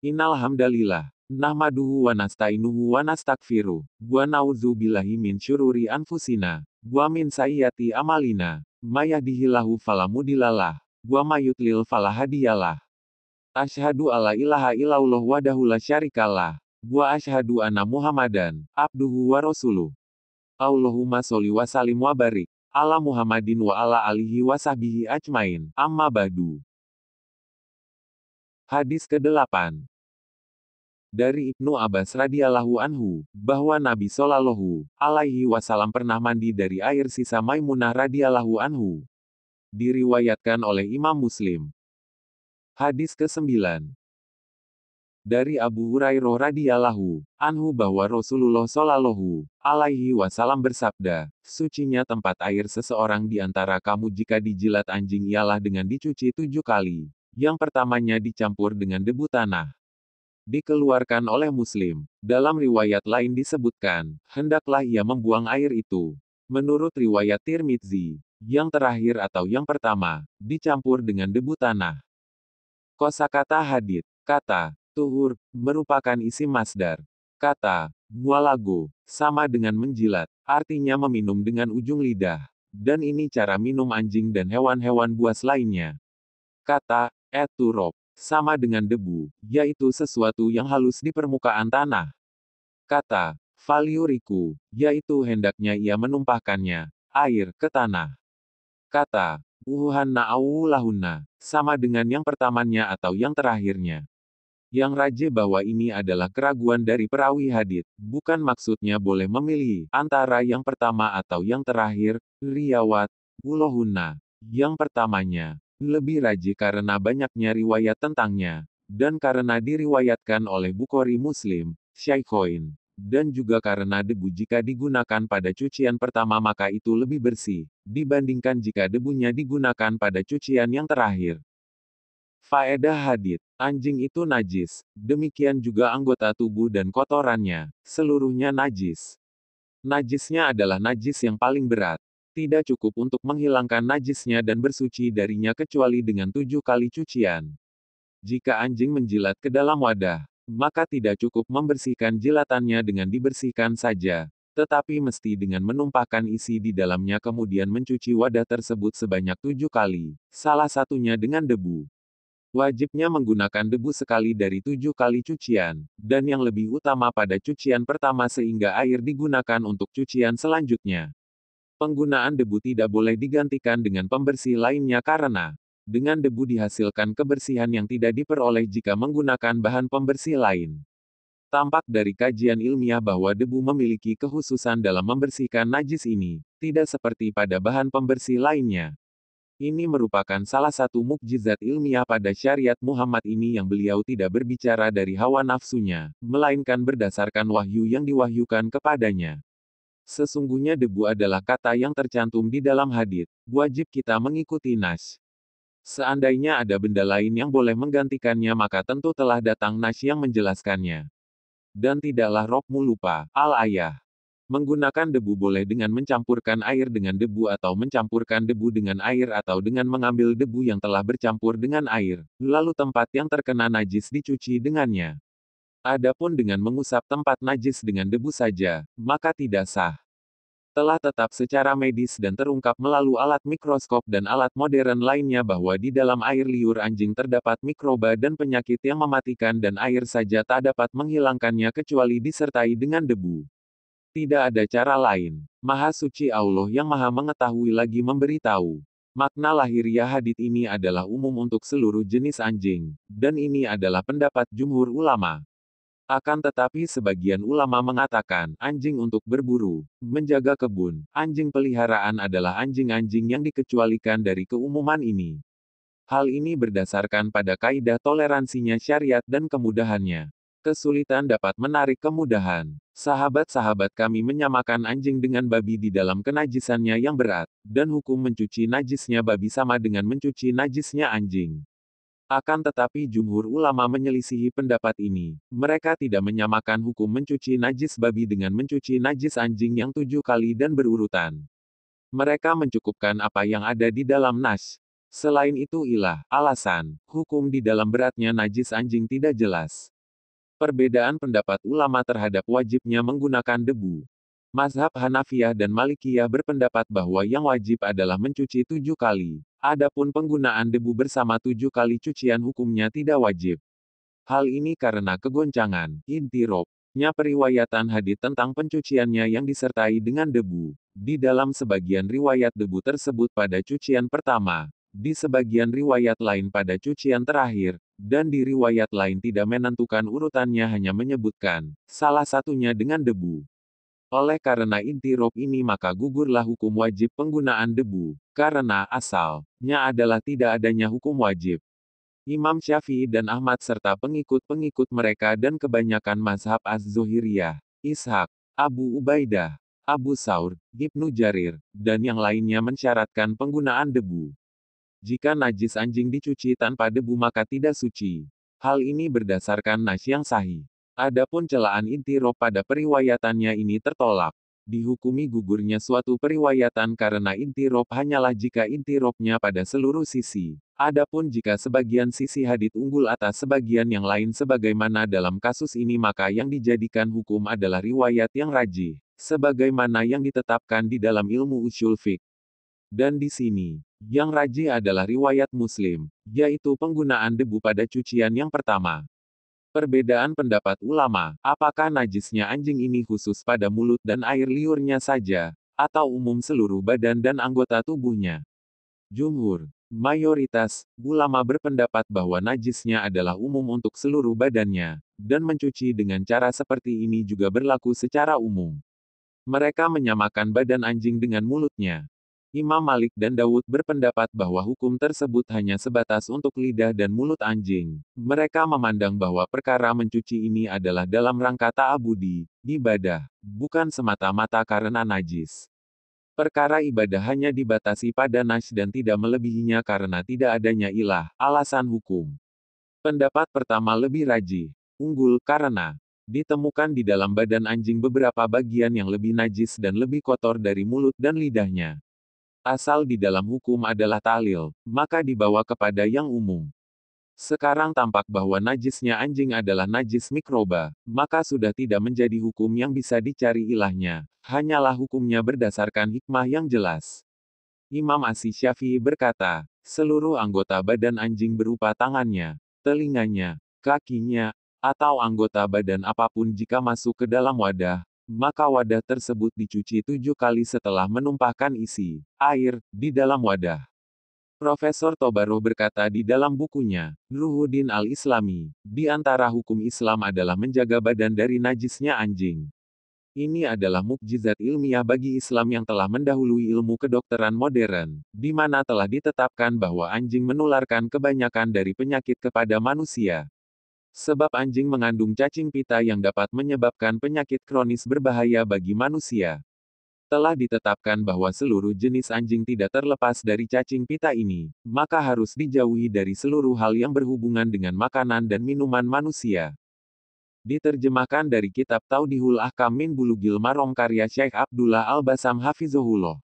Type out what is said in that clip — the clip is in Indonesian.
Innal hamdalillah, nahmaduhu wa nasta'inuhu wa nastaghfiruh, wa na'udzubillahi min syururi anfusina, wa min sayyiati amalina, may yahdihillahu fala mudhillalah, wa may yudlil fala hadiyalah. Asyhadu alla ilaha illallah wahdahu la syarikalah, wa asyhadu anna Muhammadan abduhu wa rasuluh. Allahumma sholli wa sallim wa barik ala Muhammadin wa ala alihi wa sahbihi ajmain. Amma ba'du. Hadis ke-8 dari Ibnu Abbas radhiyallahu anhu, bahwa Nabi Shallallahu alaihi wasallam pernah mandi dari air sisa Maimunah radhiyallahu anhu. Diriwayatkan oleh Imam Muslim. Hadis ke-9 dari Abu Hurairah radhiyallahu anhu bahwa Rasulullah Shallallahu alaihi wasallam bersabda, sucinya tempat air seseorang di antara kamu jika dijilat anjing ialah dengan dicuci 7 kali. Yang pertamanya dicampur dengan debu tanah. Dikeluarkan oleh Muslim. Dalam riwayat lain disebutkan, hendaklah ia membuang air itu. Menurut riwayat Tirmidzi, yang terakhir atau yang pertama, dicampur dengan debu tanah. Kosakata hadits, kata, tuhur, merupakan isim masdar. Kata, mualago, sama dengan menjilat, artinya meminum dengan ujung lidah. Dan ini cara minum anjing dan hewan-hewan buas lainnya. Kata, eturop, sama dengan debu, yaitu sesuatu yang halus di permukaan tanah. Kata, faliuriku, yaitu hendaknya ia menumpahkannya, air, ke tanah. Kata, uhuhanna awulahunna, sama dengan yang pertamanya atau yang terakhirnya. Yang raje bahwa ini adalah keraguan dari perawi hadits, bukan maksudnya boleh memilih antara yang pertama atau yang terakhir, riwayat, ulohunna, yang pertamanya. Lebih rajih karena banyaknya riwayat tentangnya, dan karena diriwayatkan oleh Bukhari Muslim, Syaikhoin, dan juga karena debu jika digunakan pada cucian pertama maka itu lebih bersih, dibandingkan jika debunya digunakan pada cucian yang terakhir. Faedah hadits, anjing itu najis, demikian juga anggota tubuh dan kotorannya, seluruhnya najis. Najisnya adalah najis yang paling berat. Tidak cukup untuk menghilangkan najisnya dan bersuci darinya kecuali dengan 7 kali cucian. Jika anjing menjilat ke dalam wadah, maka tidak cukup membersihkan jilatannya dengan dibersihkan saja, tetapi mesti dengan menumpahkan isi di dalamnya kemudian mencuci wadah tersebut sebanyak 7 kali, salah satunya dengan debu. Wajibnya menggunakan debu sekali dari 7 kali cucian, dan yang lebih utama pada cucian pertama sehingga air digunakan untuk cucian selanjutnya. Penggunaan debu tidak boleh digantikan dengan pembersih lainnya karena, dengan debu dihasilkan kebersihan yang tidak diperoleh jika menggunakan bahan pembersih lain. Tampak dari kajian ilmiah bahwa debu memiliki kekhususan dalam membersihkan najis ini, tidak seperti pada bahan pembersih lainnya. Ini merupakan salah satu mukjizat ilmiah pada syariat Muhammad ini yang beliau tidak berbicara dari hawa nafsunya, melainkan berdasarkan wahyu yang diwahyukan kepadanya. Sesungguhnya debu adalah kata yang tercantum di dalam hadits, wajib kita mengikuti nas. Seandainya ada benda lain yang boleh menggantikannya maka tentu telah datang nas yang menjelaskannya. Dan tidaklah rohmu lupa, al-ayah. Menggunakan debu boleh dengan mencampurkan air dengan debu atau mencampurkan debu dengan air atau dengan mengambil debu yang telah bercampur dengan air, lalu tempat yang terkena najis dicuci dengannya. Adapun dengan mengusap tempat najis dengan debu saja, maka tidak sah. Telah tetap secara medis dan terungkap melalui alat mikroskop dan alat modern lainnya bahwa di dalam air liur anjing terdapat mikroba dan penyakit yang mematikan dan air saja tak dapat menghilangkannya kecuali disertai dengan debu. Tidak ada cara lain. Maha suci Allah yang maha mengetahui lagi memberitahu. Makna lahiriah hadits ini adalah umum untuk seluruh jenis anjing, dan ini adalah pendapat jumhur ulama. Akan tetapi sebagian ulama mengatakan, anjing untuk berburu, menjaga kebun, anjing peliharaan adalah anjing-anjing yang dikecualikan dari keumuman ini. Hal ini berdasarkan pada kaidah toleransinya syariat dan kemudahannya. Kesulitan dapat menarik kemudahan. Sahabat-sahabat kami menyamakan anjing dengan babi di dalam kenajisannya yang berat, dan hukum mencuci najisnya babi sama dengan mencuci najisnya anjing. Akan tetapi jumhur ulama menyelisihi pendapat ini. Mereka tidak menyamakan hukum mencuci najis babi dengan mencuci najis anjing yang 7 kali dan berurutan. Mereka mencukupkan apa yang ada di dalam nas. Selain itu alasan, hukum di dalam beratnya najis anjing tidak jelas. Perbedaan pendapat ulama terhadap wajibnya menggunakan debu. Mazhab Hanafiyah dan Malikiyah berpendapat bahwa yang wajib adalah mencuci 7 kali. Adapun penggunaan debu bersama 7 kali cucian hukumnya tidak wajib. Hal ini karena kegoncangan, idtirobnya periwayatan hadits tentang pencuciannya yang disertai dengan debu. Di dalam sebagian riwayat debu tersebut pada cucian pertama, di sebagian riwayat lain pada cucian terakhir, dan di riwayat lain tidak menentukan urutannya hanya menyebutkan, salah satunya dengan debu. Oleh karena idtirob ini maka gugurlah hukum wajib penggunaan debu, karena asalnya adalah tidak adanya hukum wajib. Imam Syafi'i dan Ahmad serta pengikut-pengikut mereka dan kebanyakan mazhab Az-Zuhiriyah, Ishaq, Abu Ubaidah, Abu Saur, Ibnu Jarir, dan yang lainnya mensyaratkan penggunaan debu. Jika najis anjing dicuci tanpa debu maka tidak suci. Hal ini berdasarkan nas yang sahih. Adapun celaan idtirob pada periwayatannya ini tertolak. Dihukumi gugurnya suatu periwayatan karena idtirob hanyalah jika idtirobnya pada seluruh sisi. Adapun jika sebagian sisi hadits unggul atas sebagian yang lain sebagaimana dalam kasus ini maka yang dijadikan hukum adalah riwayat yang rajih, sebagaimana yang ditetapkan di dalam ilmu usyul fiqh. Dan di sini, yang rajih adalah riwayat Muslim, yaitu penggunaan debu pada cucian yang pertama. Perbedaan pendapat ulama, apakah najisnya anjing ini khusus pada mulut dan air liurnya saja, atau umum seluruh badan dan anggota tubuhnya? Jumhur, mayoritas, ulama berpendapat bahwa najisnya adalah umum untuk seluruh badannya, dan mencuci dengan cara seperti ini juga berlaku secara umum. Mereka menyamakan badan anjing dengan mulutnya. Imam Malik dan Daud berpendapat bahwa hukum tersebut hanya sebatas untuk lidah dan mulut anjing. Mereka memandang bahwa perkara mencuci ini adalah dalam rangka ta'abudi, ibadah, bukan semata-mata karena najis. Perkara ibadah hanya dibatasi pada nas dan tidak melebihinya karena tidak adanya ilah, alasan hukum. Pendapat pertama lebih rajih, unggul, karena ditemukan di dalam badan anjing beberapa bagian yang lebih najis dan lebih kotor dari mulut dan lidahnya. Asal di dalam hukum adalah ta'lil, maka dibawa kepada yang umum. Sekarang tampak bahwa najisnya anjing adalah najis mikroba, maka sudah tidak menjadi hukum yang bisa dicari ilahnya, hanyalah hukumnya berdasarkan hikmah yang jelas. Imam Asy-Syafi'i berkata, seluruh anggota badan anjing berupa tangannya, telinganya, kakinya, atau anggota badan apapun jika masuk ke dalam wadah, maka wadah tersebut dicuci 7 kali setelah menumpahkan isi air di dalam wadah. Profesor Tobaro berkata di dalam bukunya, Ruhuddin al-Islami, di antara hukum Islam adalah menjaga badan dari najisnya anjing. Ini adalah mukjizat ilmiah bagi Islam yang telah mendahului ilmu kedokteran modern, di mana telah ditetapkan bahwa anjing menularkan kebanyakan dari penyakit kepada manusia. Sebab anjing mengandung cacing pita yang dapat menyebabkan penyakit kronis berbahaya bagi manusia. Telah ditetapkan bahwa seluruh jenis anjing tidak terlepas dari cacing pita ini, maka harus dijauhi dari seluruh hal yang berhubungan dengan makanan dan minuman manusia. Diterjemahkan dari kitab Taudihul Ahkam min Bulughil Maram karya Syekh Abdullah Al-Basam Hafizahullah.